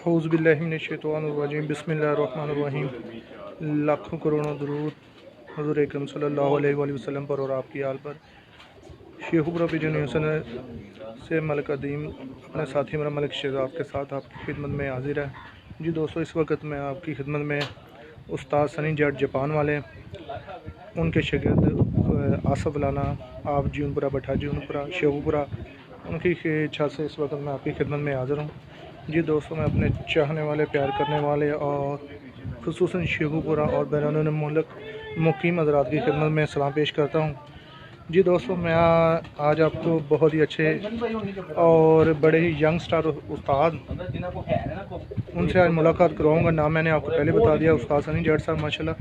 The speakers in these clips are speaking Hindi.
औज़ुबिल्लाहिमिनश्शैतानिर्रजीम बिस्मिल्लाहिर्रहमानिर्रहीम। लाखों करोड़ों दुरूद हुज़ूर अकरम सल्लल्लाहु अलैहि वसल्लम पर और आपकी आल पर। शेखुपुरा पिजन यूसन से मलिक अदीम अपने साथी मेरा मलिक शहजाद के साथ आपकी खिदमत में हाजिर है। जी दोस्तों, इस वक्त मैं आपकी खिदमत में उस्ताद सनी जट जापान वाले, उनके शागिर्द आसफ लाना आप जीवनपुरा भट्टा जीवनपुरा शेखुपुरा, उनकी इच्छा से इस वक्त मैं आपकी खिदमत में हाज़िर हूँ। जी दोस्तों, मैं अपने चाहने वाले, प्यार करने वाले और ख़ुसूसन शेखुपुरा और बैरून मुल्क मुकीम हज़रात की खिदमत में सलाम पेश करता हूँ। जी दोस्तों, मैं आज आपको बहुत ही अच्छे और बड़े ही यंगस्टर उस्ताद उनसे आज मुलाकात करवाऊँगा। नाम मैंने आपको पहले बता दिया, उस्ताद सनी जट साहब माशाल्लाह,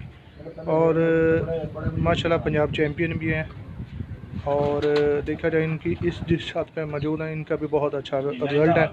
और माशाल्लाह पंजाब चैम्पियन भी हैं। और देखा जाए इनकी इस जिस छत पे मौजूद है, इनका भी बहुत अच्छा रिजल्ट है।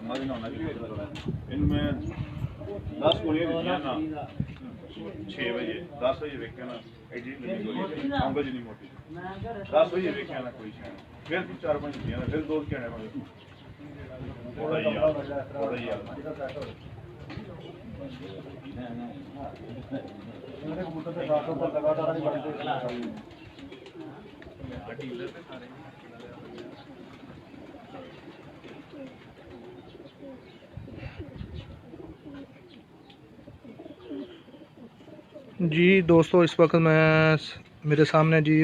जी दोस्तों, इस वक्त मेरे सामने जी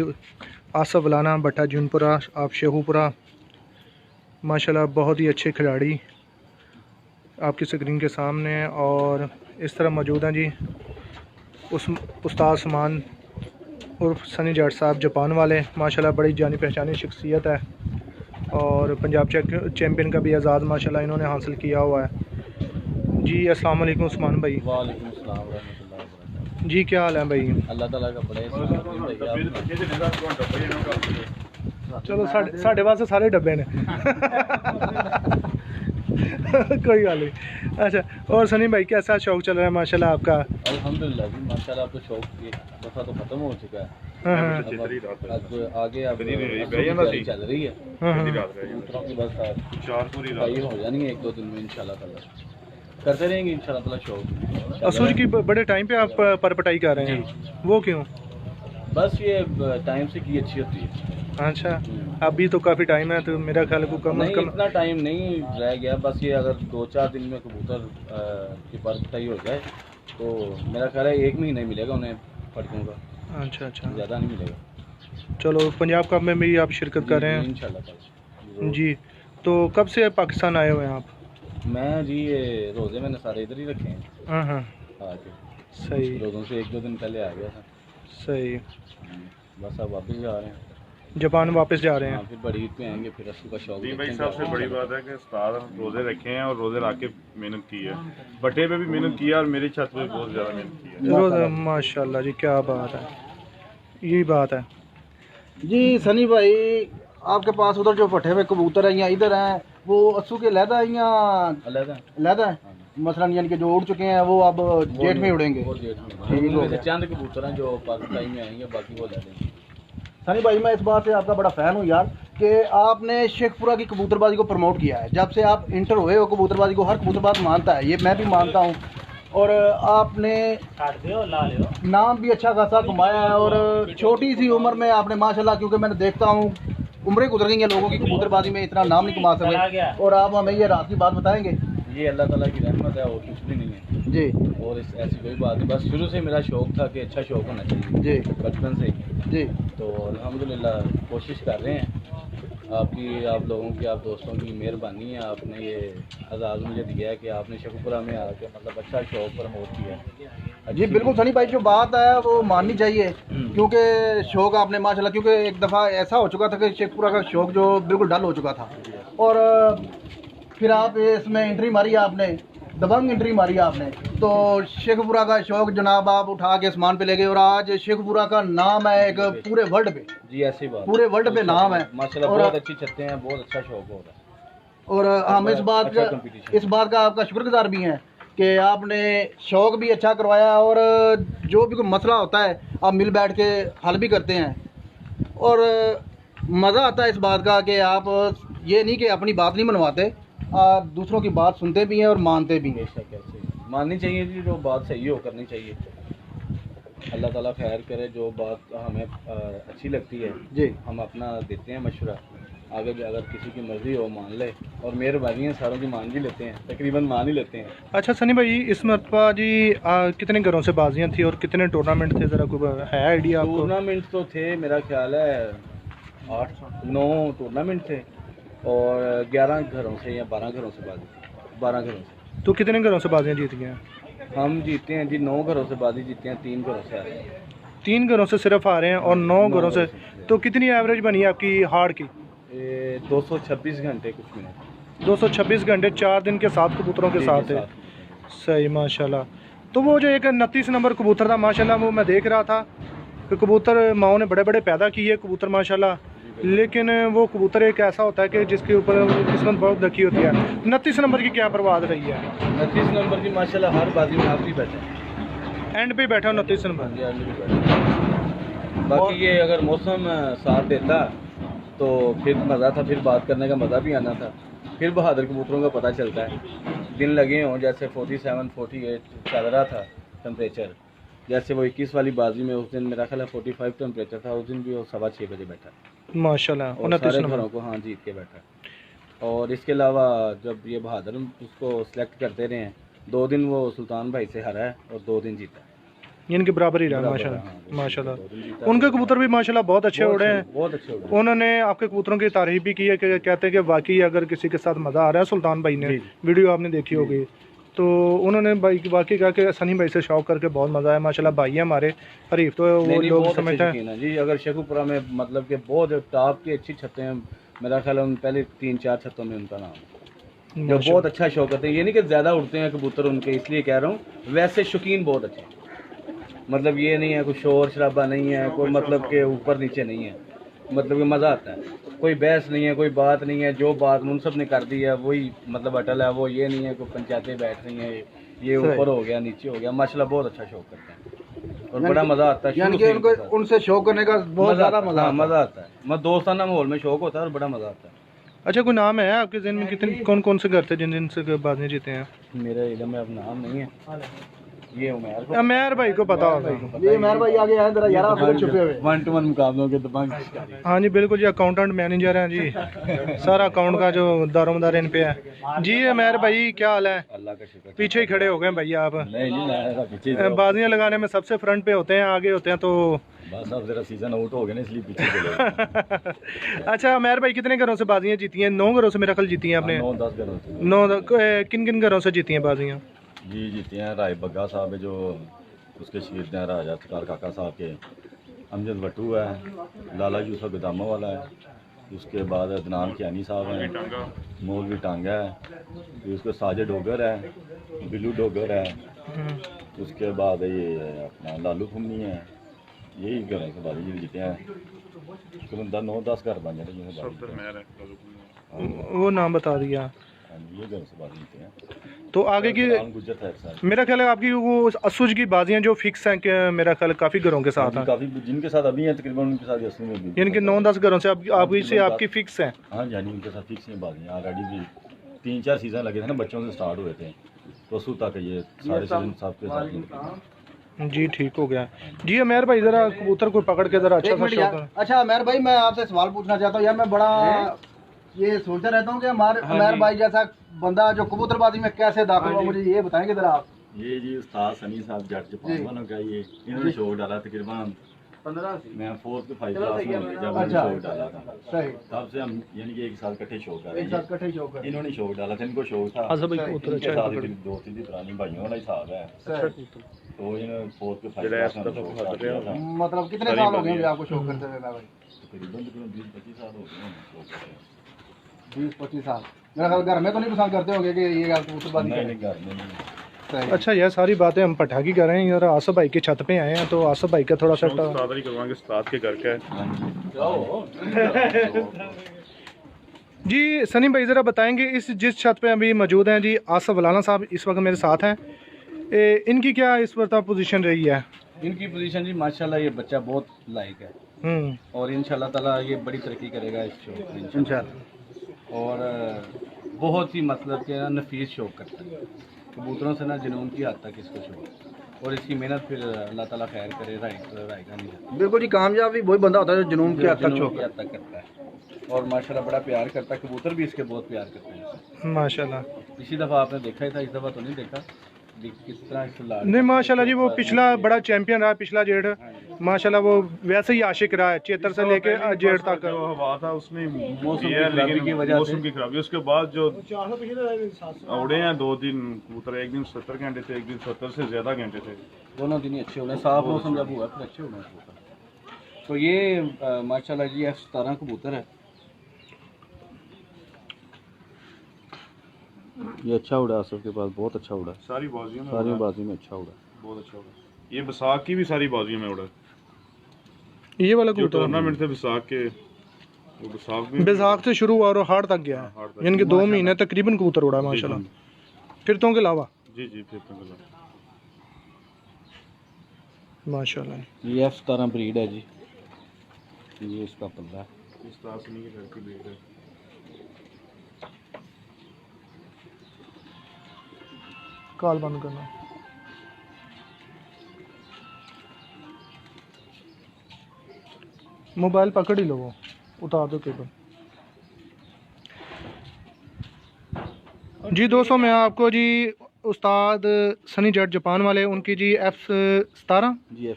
आसफ लाना भट्टा जीवनपुरा आप शेखुपुरा, माशाल्लाह बहुत ही अच्छे खिलाड़ी आपकी स्क्रीन के सामने और इस तरह मौजूद हैं जी उस्ताद समान उर्फ सनी जट साहब जापान वाले। माशाल्लाह बड़ी जानी पहचानी शख्सियत है और पंजाब चैम्पियन का भी एजाज़ माशाल्लाह इन्होंने हासिल किया हुआ है। जी अस्सलाम वालेकुम उस्मान भाई। वालेकुम अस्सलाम जी, क्या हाल है भाई? अल्लाह ताला का बड़ा चलो साढ़े वास्ते सारे डब्बे ने कोई गल नहीं। अच्छा, और सनी भाई कैसा शौक चल रहा है माशाल्लाह आपका? अल्हम्दुलिल्लाह जी माशाल्लाह, अब तो शौक की दफा तो खत्म हो चुका है। अब आगे अब चल रही है, बस हो जानी है 1-2 दिन में इंशाल्लाह ताला, करते रहेंगे इंशाल्लाह ताला शौक। असूज की बड़े टाइम पे आप परपटाई कर रहे हैं, वो क्यों? बस ये टाइम से की अच्छी होती है। अच्छा, अभी तो काफ़ी टाइम है, तो मेरा ख्याल है कम नहीं, इतना टाइम नहीं रह गया। बस ये अगर 2-4 दिन में कबूतर की परपटाई हो जाए तो मेरा ख्याल है 1 महीना ही मिलेगा उन्हें फटकों का। अच्छा, ज़्यादा नहीं मिलेगा। चलो, पंजाब कप में भी आप शिरकत कर रहे हैं इंशाल्लाह जी। तो कब से पाकिस्तान आए हुए हैं आप? मैं जी ये रोज़े मैंने सारे इधर ही रखे हैं। हाँ, आके सही। रोज़ों से 1-2 दिन पहले आ गया था। सही। बस अब वापस जा रहे हैं, जापान वापस जा रहे हैं। फिर बड़ी ईद पे आएंगे, फिर असू का शौक। भाई सबसे बड़ी बात है कि उस्ताद रोज़े रखे हैं और रोज़े रख के मेहनत की है, बट्टे पे भी मेहनत की है और मेरी छत पे बहुत ज़्यादा मेहनत की है। रोज़े माशाल्लाह जी, क्या बात है, यही बात है जी। सनी भाई, आपके पास उधर जो पट्टे पे कबूतर है या इधर हैं, वो असू के लहदा है या लहदा है? मसलन यानी कि जो उड़ चुके हैं वो अब जेठ में उड़ेंगे। चंद कबूतर हैं जो पाकिस्तान में आएंगे, बाकी वो लहदे। सनी भाई, मैं इस बात से आपका बड़ा फ़ैन हूँ यार कि आपने शेखपुरा की कबूतरबाजी को प्रमोट किया है। जब से आप इंटर हुए हो कबूतरबाजी को, हर कबूतरबाज मानता है, ये मैं भी मानता हूँ। और आपने नाम भी अच्छा खासा कमाया है और छोटी सी उम्र में आपने माशाल्लाह, क्योंकि मैंने देखता हूँ उम्रें गुजर गई हैं लोगों की कबूतरबाजी में, इतना नाम नहीं कमा सके। और आप हमें ये रात की बात बताएंगे? ये अल्लाह ताला की रहमत है और कुछ भी नहीं है जी। और ऐसी कोई बात नहीं, बस शुरू से मेरा शौक था कि अच्छा शौक होना चाहिए जी, बचपन से ही। जी। तो अल्हम्दुलिल्लाह कोशिश कर रहे हैं। आप लोगों की, आप दोस्तों की मेहरबानी है, आपने ये आज़ाद मुझे दिया है कि आपने शेखुपुरा में आके मतलब अच्छा शौक प्रमोट किया है। जी बिल्कुल सनी भाई, जो बात है वो माननी चाहिए, क्योंकि शौक आपने माशाल्लाह, क्योंकि एक दफ़ा ऐसा हो चुका था कि शेखपुरा का शौक जो बिल्कुल डल हो चुका था और फिर आप इसमें एंट्री मारी आपने, दबंग एंट्री मारी आपने, तो शेखपुरा का शौक जनाब आप उठा के आसमान पे ले गए और आज शेखपुरा का नाम है एक पूरे वर्ल्ड पे। जी ऐसी बात, पूरे वर्ल्ड पे नाम है माशाल्लाह, बहुत अच्छी छतें हैं, बहुत अच्छा शौक हो रहा है। और हम इस बात का आपका शुक्रगुजार भी हैं कि आपने शौक भी अच्छा करवाया और जो भी कोई मसला होता है आप मिल बैठ के हल भी करते हैं। और मज़ा आता है इस बात का कि आप ये नहीं कि अपनी बात नहीं मनवाते, दूसरों की बात सुनते भी हैं और मानते भी हैं। बेशक ऐसे माननी चाहिए जी, जो बात सही हो करनी चाहिए। अल्लाह ताला खैर करे, जो बात हमें अच्छी लगती है जी हम अपना देते हैं मशवरा। आगे अगर किसी की मर्ज़ी हो मान ले, और मेहरबानी है सारों की मान भी लेते हैं, तकरीबन मान ही लेते हैं। अच्छा सनी भाई, इस मरतबा जी कितने घरों से बाजियाँ थी और कितने टूर्नामेंट थे, ज़रा कोई है आइडिया आपको? टूर्नामेंट तो थे, मेरा ख्याल है 8-9 टूर्नामेंट थे, और 11 घरों से या 12 घरों से बाजी थी, 12 घरों से। तो कितने घरों से बाजियाँ जीत गए हैं? हम जीते हैं जी 9 घरों से बाजी जीते हैं, 3 घरों से आ रहे हैं। 3 घरों से सिर्फ आ रहे हैं और 9 घरों से। तो कितनी एवरेज बनी है आपकी हार्ड की? 226 घंटे कुछ मिनट। 226 घंटे 4 दिन के 7 कबूतरों के साथ है। सही माशाल्लाह। तो वो जो एक 29 नंबर कबूतर था माशाल्लाह, वो मैं देख रहा था कि कबूतर माओ ने बड़े बड़े पैदा किए कबूतर माशाल्लाह, लेकिन वो कबूतर एक ऐसा होता है कि जिसके ऊपर किस्मत बहुत रखी होती है। 29 नंबर की क्या परवाह रही है? 29 नंबर की माशाल्लाह हर बाजी में आखिरी बैठे हैं, एंड पे बैठा 29 नंबर। बाकी ये अगर मौसम साथ देता तो फिर मज़ा था, फिर बात करने का मज़ा भी आना था। फिर बहादुर कबूतरों का पता चलता है, दिन लगे हों, जैसे 47-48 चल रहा था टेम्परेचर, जैसे वो 21 वाली बाजी में उस दिन मेरा ख्याल है 45 टेम्परेचर था, उस दिन भी वो 6:15 बजे बैठा माशाल्लाह, और सारे घरों को हाँ जीत के बैठा। और इसके अलावा जब ये बहादुर उसको सिलेक्ट करते रहे हैं, 2 दिन वो सुल्तान भाई से हारा है और 2 दिन जीता है, इनके बराबर ही रहा माशाल्लाह। माशाल्लाह उनके कबूतर भी माशाल्लाह बहुत अच्छे उड़े हैं, बहुत अच्छे उड़े। उन्होंने आपके कबूतरों की तारीफ भी की है कि कहते हैं कि वाकई अगर किसी के साथ मज़ा आ रहा है, सुल्तान भाई ने वीडियो आपने देखी होगी, तो उन्होंने भाई वाकई कहा कि सनी भाई से शौक करके बहुत मज़ा आया माशाल्लाह। भाई है हमारे हरीफ तो वो लोग समझते हैं जी। अगर शेखुपुरा में मतलब कि बहुत टॉप की अच्छी छतें हैं, मेरा ख्याल है उन पहले 3-4 छतों में उनका नाम है, जो बहुत अच्छा शौक करते हैं। ये नहीं कि ज़्यादा उड़ते हैं कबूतर उनके, इसलिए कह रहा हूँ, वैसे शौकीन बहुत अच्छे हैं। मतलब ये नहीं है कोई शोर शराबा नहीं है, कोई मतलब के ऊपर नीचे नहीं है, मतलब कि मज़ा आता है, कोई बहस नहीं है, कोई बात नहीं है, जो बात मुनसब ने कर दी है वही मतलब अटल है। वो ये नहीं है कोई पंचायतें बैठ रही हैं, ये ऊपर हो गया नीचे हो गया। माशाल्लाह बहुत अच्छा शौक करते हैं और बड़ा मज़ा आता है। यानी कि उनको उनसे शौक करने का बहुत ज़्यादा मज़ा आता है। मैं दोस्ताना माहौल में शौक होता है और बड़ा मज़ा आता है। अच्छा कोई नाम है आपके ज़हन में, कितने कौन कौन से घर थे जिन जिन से बाजियाँ जीते हैं? मेरे इधर में अब नाम नहीं है, ये उमैर भाई को पता होगा। ये उमैर भाई आगे आए जरा यार, आप छुपे हुए 1-to-1 मुकाबलों के दबंग। हाँ जी बिल्कुल जी, अकाउंटेंट मैनेजर हैं जी, सारा अकाउंट का जो दारोमदार इन पे है जी। उमैर भाई क्या हाल है? अल्लाह का शुक्र। पीछे ही खड़े हो गए भैया आप। नहीं पीछे बाजियाँ लगाने में सबसे फ्रंट पे होते हैं, आगे होते हैं तो बस अब जरा सीजन आउट हो गया ना, इसलिए पीछे चले। अच्छा उमैर भाई कितने घरों से बाजियाँ जीती हैं? 9 घरों से मेरा ख्याल जीती हैं आपने। 9-10 घरों से। 9 किन किन घरों से जीती हैं बाजियाँ? जी जीते हैं राय बग्गा साहब है, जो उसके शहीद हैं राजा सरकार काका साहब के, अमजद भट्टू है, लाला यूसुफ गोदामा वाला है, उसके बाद अदनान कियानी साहब हैं, मौलवी टांगा है, फिर उसके साजिद डोगर है, बिल्लू डोगर है, उसके बाद ये अपना लालू थुमनी है। यही घरों से बाजी जीते हैं, तकरीबन 9-10 घर बन जाते हैं। वो नाम बता दिया, ये घरों से बाजी जीते हैं। तो आगे की मेरा ख्याल है आपकी वो असुज की बाजियाँ जो फिक्स हैं कि मेरा ख्याल काफ़ी घरों के साथ हैं, काफ़ी जिनके साथ अभी हैं तकरीबन उनके साथ असली में भी, यानी कि 9-10 घरों से आपकी से आपकी फिक्स है। हाँ जी, उनके साथ फिक्स हैं बाजियाँ। ऑलरेडी भी 3-4 सीज़न लगे थे ना, बच्चों से स्टार्ट हुए थे, तो असू तक ये सारे सीजन साहब के साथ जी ठीक हो गया जी। उमैर भाई जरा कबूतर को पकड़ के जरा अच्छा सा शौक। अच्छा उमैर भाई मैं आपसे सवाल पूछना चाहता हूँ यार, मैं बड़ा ये सोचता रहता हूँ कि हमारे उमैर भाई जैसा बंदा जो कबूतरबाजी में कैसे दाखिल हुआ, मुझे ये बताएंगे जरा आप। ये जी उस्ताद सनी साहब जट जापान वालों का, ये इन्होंने शौक डाला तकरीबन 15 मैं 4th to 5th क्लास में जब मैंने शौक डाला था, सही तब से हम यानी कि एक साल इकट्ठे शौक कर एक साथ इकट्ठे शौक कर। इन्होंने शौक डाला था, इनको शौक था। दोस्ती थी पुरानी भाइयों वाला हिसाब है, तो इन्होंने 4th to 5th क्लास में शौक स्टार्ट किया था। मतलब कितने साल हो गए आपको शौक करते हुए भाई? तकरीबन 20-25 साल हो गए शौक करते। 20-25 साल। मेरा ख्याल घर में तो नहीं पसंद करते होंगे कि ये कबूतरबाजी नहीं घर में नहीं। अच्छा यार सारी बातें हम पटाखी कर रहे हैं यार, आसफ भाई के छत पे आए हैं, तो आसफ भाई का थोड़ा सा करवाएंगे, उस्ताद के घर का है। जी सनी भाई ज़रा बताएंगे इस जिस छत पे अभी मौजूद हैं जी, आसफ वलाना साहब इस वक्त मेरे साथ हैं, इनकी क्या इस वक्त पोजीशन रही है? इनकी पोजीशन जी माशाल्लाह ये बच्चा बहुत लायक है और इंशाल्लाह ताला ये बड़ी तरक्की करेगा इस शो में इंशाल्लाह। और बहुत ही मतलब कि ना नफीस शौक करता है। कबूतरों से ना जुनून की हद तक इसको शौक है। और इसकी मेहनत फिर अल्लाह ताला खैर करे, रायगा नहीं जाता। बिल्कुल जी, कामयाबी वही बंदा होता है जो जुनून के हद तक जुनून शौक की है। हद तक करता है। और माशाल्लाह बड़ा प्यार करता है, कबूतर भी इसके बहुत प्यार करते हैं। माशाल्लाह। पिछली दफ़ा आपने देखा ही था, इस दफ़ा तो नहीं देखा किस तरह इसको लाड नहीं माशाल्लाह जी, वो पिछला बड़ा चैंपियन रहा पिछला जेठ। माशाल्लाह वो वैसे ही आशिक रहा है चेतर से लेके जेठ तक। जो हवा था उसने मौसम किया, की खराबी लेकिन की वजह मौसम से की खराबी उसके बाद जो उड़े हैं 2 दिन कबूतर, एक दिन 70 घंटे थे, एक दिन 70 से ज़्यादा घंटे थे। दोनों दिन ही अच्छे हुए, साफ मौसम जब हुआ फिर अच्छे हुए कबूतर। तो ये माशाल्लाह जी F17 कबूतर है। ये अच्छा उड़ा आसफ के पास, बहुत अच्छा उड़ा, सारी बाजियों में सारी उड़ा, बाजी में अच्छा उड़ा। बहुत अच्छा उड़ा। ये बैसाख की भी सारी बाजियों में उड़ा। ये वाला जो कबूतर टूर्नामेंट थे बैसाख के, वो बैसाख में बैसाख से शुरू हुआ और हार्ड तक गया हार्ड तक। है, यानी कि 2 महीने तकरीबन कबूतर उड़ा है जी, माशाल्लाह, फिरतों के अलावा। जी जी, फिर तो गला माशाल्लाह। ये F17 ब्रीड है जी, ये इसका पल्ला है। इस तासनी की लड़की देख रहे। कॉल बंद करना। मोबाइल पकड़ ही लो, वो उतार दो केबल। जी दोस्तों, मैं आपको जी उस्ताद सनी जट जापान वाले उनकी जी F17 जी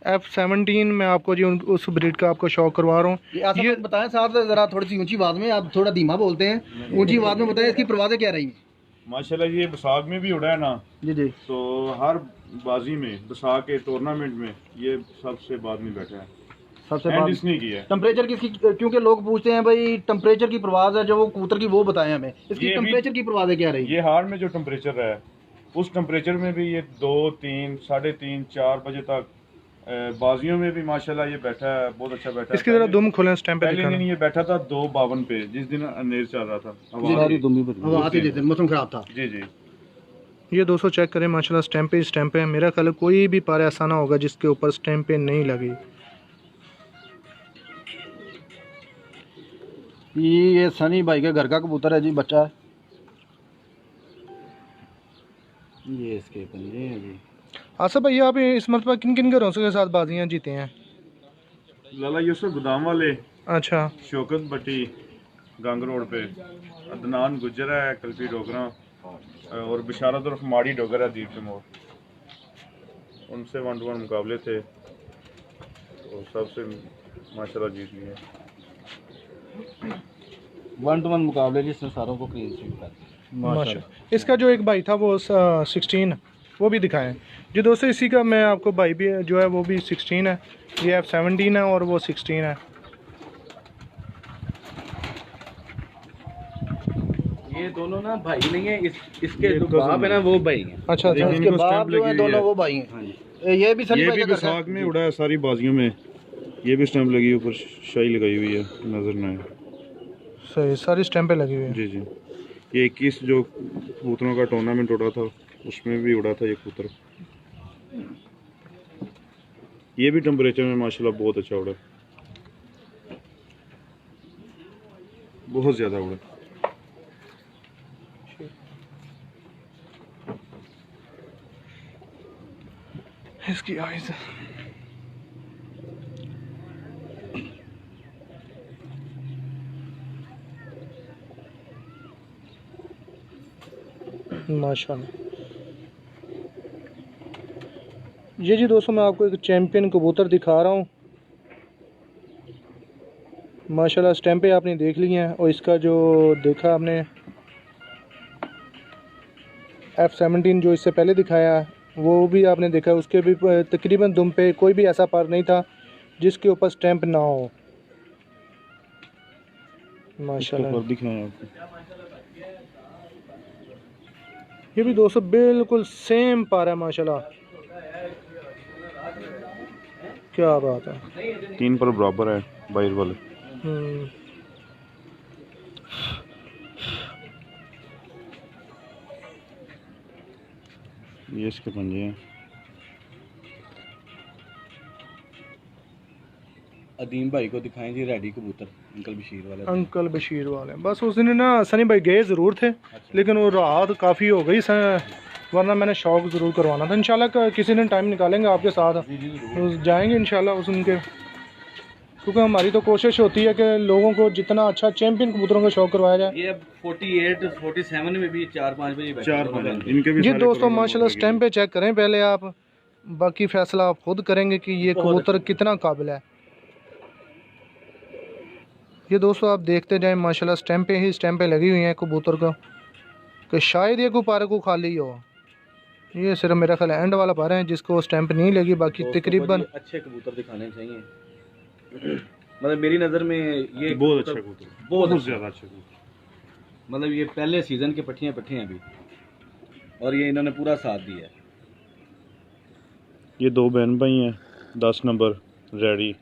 F17 मैं आपको जी उस ब्रीड का आपको शौक करवा रहा हूँ। ये बताएं साहब, जरा थोड़ी सी ऊंची आवाज में, आप थोड़ा धीमा बोलते हैं, ऊंची आवाज में बताएं इसकी परवाज़ें क्या रही हैं। माशाल्लाह ये बैसाख में भी उड़ा है ना, जी जी। तो हर बाजी में बैसाख के टूर्नामेंट में ये सबसे बाद में बैठा है, सबसे एंड बाद इसने किया है। टेम्परेचर किसकी, क्योंकि लोग पूछते हैं भाई टेम्परेचर की परवाज़ है जो वो कबूतर की, वो बताएं हमें इसकी ये भी- टेम्परेचर की परवाज़ें क्या रही। ये हार में जो टेम्परेचर रहा है उस टेम्परेचर में भी ये 2, 3, 3:30, 4 बजे तक बाजियों में भी माशाल्लाह ये बैठा है, बहुत अच्छा बैठा है। इसकी जरा दुम खोलें, स्टैम्प पे पहले दिन दिखाना। ये बैठा था 2:52 पे, जिस दिन अनेर चल रहा था, हवा सारी थी। दुम्बी पर हवा आती थी, मौसम खराब था। जी जी। ये दोस्तों चेक करें माशाल्लाह, स्टैम्प पे है। मेरा ख्याल है कोई भी पारा ऐसा ना होगा जिसके ऊपर स्टैम्प पे नहीं लगी। ये सनी भाई के घर का कबूतर है जी, बच्चा है। ये इसके पंजे हैं जी। आसफ भाई, आप इस मरतबा किन किन घरों के साथ बाजियां जीते हैं? लाला यूसुफ गोदाम वाले, अच्छा। शौकत भट्टी गंग रोड पे, अदनान गुजर है कल्फी डोगरा, और बिशारत उर्फ माड़ी डोगर है दीप मोड़। उनसे 1-to-1 मुकाबले थे, तो सबसे माशाल्लाह जीत लिए। 1-to-1 मुकाबले जिसने सारों को क्लीन स्वीप कर दिया। माशाल्लाह। इसका जो एक भाई था वो 16, वो भी दिखाएं जी दोस्तों। इसी का मैं आपको भाई भी जो है वो भी 16 है, ये F17 है और वो 16 है। ये दोनों ना भाई नहीं है, इसके ये जो cousin बाप है ना वो भाई है। अच्छा अच्छा। लेकिन इसके इनको बाप स्टैंप जो है लगी दोनों हुई वो भाई हैं। हाँ जी। ये भी सनी ये भाई भी का घर का है। बैसाख में उड़ा है सारी बाजियों में, ये भी स्टैंप लगी ऊपर, शाही लगाई हुई है, नजर ना आए। सही, सारी स्टैम्पें लगी हुई हैं। जी जी। ये 21 जो कबूतरों का टूर्नामेंट उड़ा था उसमें भी उड़ा था ये कबूतर। ये भी टेम्परेचर में माशाल्लाह बहुत अच्छा उड़ा, बहुत ज़्यादा उड़ा। इसकी आइज़ माशाल्लाह। ये जी दोस्तों, मैं आपको एक चैंपियन कबूतर दिखा रहा हूँ। माशाल्लाह स्टैम्पें आपने देख ली हैं, और इसका जो देखा आपने F17 जो इससे पहले दिखाया वो भी आपने देखा, उसके भी तकरीबन दुम पे कोई भी ऐसा पर नहीं था जिसके ऊपर स्टैम्प ना हो। माशाल्लाह। दिखाएं आपको, ये भी दोस्तों बिल्कुल सेम पारा है माशाल्लाह, क्या बात है। 3 पर बराबर है बाहर वाले। ये इसके पंजे हैं। अदीम भाई को दिखाएं जी रेडी कबूतर अंकल बशीर वाले। अंकल बशीर वाले बस उस दिन ना सनी भाई गए ज़रूर थे, लेकिन वो रात काफ़ी हो गई वरना मैंने शौक ज़रूर करवाना था। इंशाल्लाह किसी दिन टाइम निकालेंगे आपके साथ, तो जाएंगे इंशाल्लाह उस उनके, क्योंकि हमारी तो कोशिश होती है कि लोगों को जितना अच्छा चैंपियन कबूतरों का शौक करवाया जाए। ये 48 47 में भी 4-5 बजे बैठे 4-5 इनके भी जी सारे दोस्तों कबूतर माशाल्लाह लगे स्टैम्प पे चेक करें पहले आप, बाकी फैसला आप खुद करेंगे कि ये कबूतर कितना काबिल है। ये दोस्तों आप देखते जाएं माशाल्लाह स्टैम्प पे ही स्टैम्प पे लगी हुई हैं कबूतर को, कि शायद ये कोई पारे को खाली हो। ये सिर्फ मेरा ख्याल एंड वाला पारा है जिसको स्टैम्प नहीं लगी, बाकी तकरीबन अच्छे कबूतर दिखाने चाहिए। मतलब मेरी नज़र में ये बहुत अच्छा कबूतर, बहुत ज़्यादा अच्छा कबूतर। मतलब ये पहले सीज़न के पट्टियाँ अभी, और ये इन्होंने पूरा साथ दिया है। ये 2 बहन भाई हैं, 10 नंबर रेडी।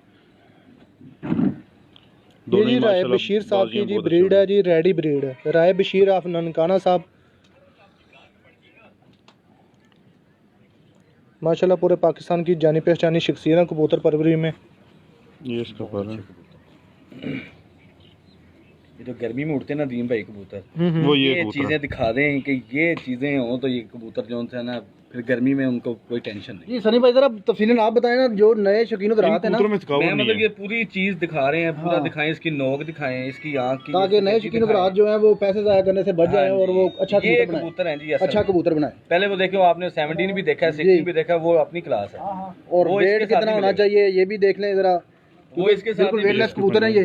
ये जी राय बशीर साहब की जी ब्रीड है जी, रेडी ब्रीड है राय बशीर ऑफ ननकाना साहब। माशाल्लाह पूरे पाकिस्तान की जानी पहचानी शख्सियत है कबूतर परवरी में। ये इसका पर है, ये तो गर्मी में उड़ते ना दीम भाई कबूतर, वो ये कबूतर चीज़ें दिखा दें कि ये चीज़ें हों तो ये कबूतर जो है ना फिर गर्मी में उनको कोई टेंशन नहीं। जी सनी भाई ज़रा तफसीलन आप बताएं ना, जो नए शौकीन रात है ना, कबूतरों में थकावट मैं नहीं मतलब है। ये पूरी चीज़ दिखा रहे हैं, पूरा हाँ। दिखाएं, इसकी नोक दिखाएं, इसकी आँख की, ताकि नए शौकीन रात जो है वो पैसे ज़ाया करने से बच जाए और वो अच्छा ये कबूतर बनाए, कबूतर हैं जी असल अच्छा में। कबूतर बनाए। पहले वो देखो आपने 17 भी देखा है, 16 भी देखा है, वो अपनी क्लास है। और वो वेट इसके साथ कितना ही होना मिलेगा। चाहिए ये भी देख लें ज़रा, वो इसके साथ बिल्कुल ही वेटलेस मिलेगा। कबूतर है ये।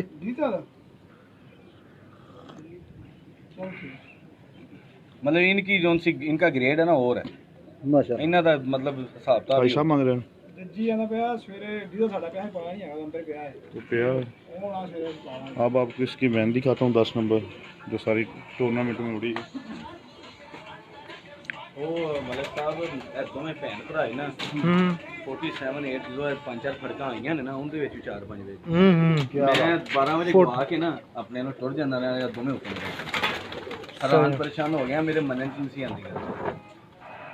मतलब इनकी जो इनका ग्रेड है ना और है माशाल्लाह। इन्हों का मतलब हिसाब भाई साहब मांग रहे हैं जी आना पिया सवेरे जो साडा पिया पता नहीं है अंदर पिया है तो पिया। ਉਹ ਨਾ ਸਵੇਰੇ ਪਾਵਾਂਗੇ। अब आपको इसकी बहन दिखाता हूँ, 10 नंबर जो सारी टूर्नामेंट में उड़ी है। ਉਹ ਮਲਕ ਸਾਹਿਬ ਇਹ ਦੋਵੇਂ ਭੈਣ ਭਰਾ ਹੀ ਨਾ 47 8 ਜੋ 5-4 ਫੜਕਾਂ ਆਈਆਂ ਨੇ ਨਾ ਉਹਦੇ ਵਿੱਚ 4-5 ਦੇ ਮੈਂ 12 ਵਜੇ ਗਵਾ ਕੇ ਨਾ ਆਪਣੇ ਨੂੰ ਟੁਰ ਜਾਂਦਾ ਰਿਹਾ ਦੋਵੇਂ ਉੱਪਰ ਹੈਰਾਨ ਪਰੇਸ਼ਾਨ ਹੋ ਗਿਆ, ਮੇਰੇ ਮਨ ਚ ਨਹੀਂ ਸੀ ਆਉਂਦੀ ਗੱਲ,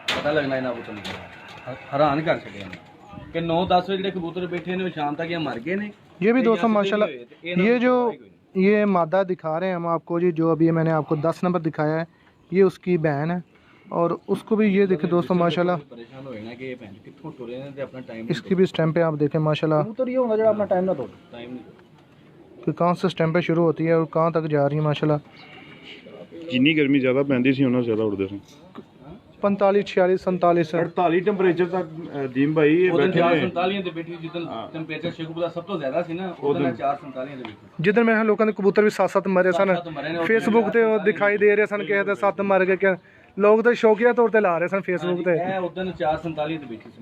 ਪਤਾ ਲੱਗਣਾ ਇਹਨਾਂ ਪੁੱਤ ਨੂੰ हैरान कर छड़े कि 9-10 बजे ਜਿਹੜੇ कबूतर बैठे ने शाम तक या मर गए ने। ये भी दोस्तों माशाल्लाह ये जो ये मादा दिखा रहे हैं हम आपको जी, जो अभी मैंने आपको 10 नंबर दिखाया है ये उसकी बहन है, और उसको भी ये देखे दोस्तों माशाल्लाह परेशान हो ना कि ये भैन कित्थों टुरे ने ते अपना टाइम इसकी भी स्टैम्प पे आप देखें माशाल्लाह कबूतर ये होगा जो अपना टाइम ना दो। टाइम कि कहाँ से स्टैम्पें शुरू होती है और कहाँ तक जा रही है माशाल्लाह। जिन्नी गर्मी ज़्यादा पैंती सी उन्ना ज़्यादा उड़ते थे। 45 46 47 48 टेंपरेचर तक दीम भाई ये उधर बैठे ने। 447 ਤੇ ਬੈਠੀ ਜਿੱਦਨ ਟੈਂਪਰੇਚਰ ਸ਼ੇਖੂਪੁਰ ਦਾ ਸਭ ਤੋਂ ਜ਼ਿਆਦਾ ਸੀ ਨਾ ਉਧਰ 447 ਤੇ ਬੈਠੀ जिधर में लोगों ने कबूतर भी 7-7 मरे सन, फेसबुक ते वो दिखाई दे रहे सन कि 7 मर गए, लोग तो शौकिया तौर पर ला रहे सन फेसबुक ते। ਇਹ ਉਧਰ 447 ਤੇ ਬੈਠੀ ਸੀ।